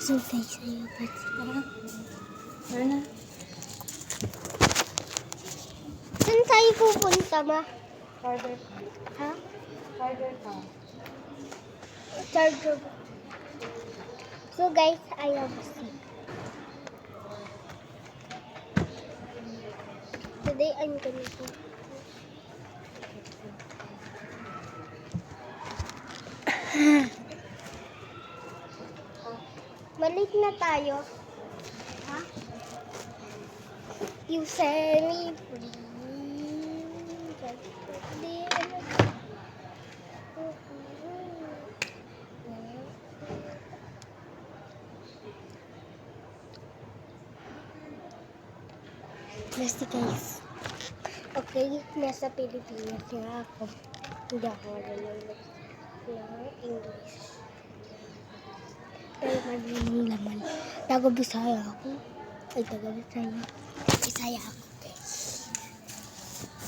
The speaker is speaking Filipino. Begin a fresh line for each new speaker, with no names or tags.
Sintay sa'yo, Pats.
Tara na.
Saan tayo pupunta, ma?
Charger.
Ha?
Charger ka.
Charger. So guys, I have a seat. Today I'm gonna go. Balik na tayo. Ha? You set me free. Basta guys. Okay, nasa Pilipinas nga ako. Hindi ako marunong ng English. Pero marunong naman. Taga-Bisaya ako. Ay, taga-Bisaya. Bisaya ako.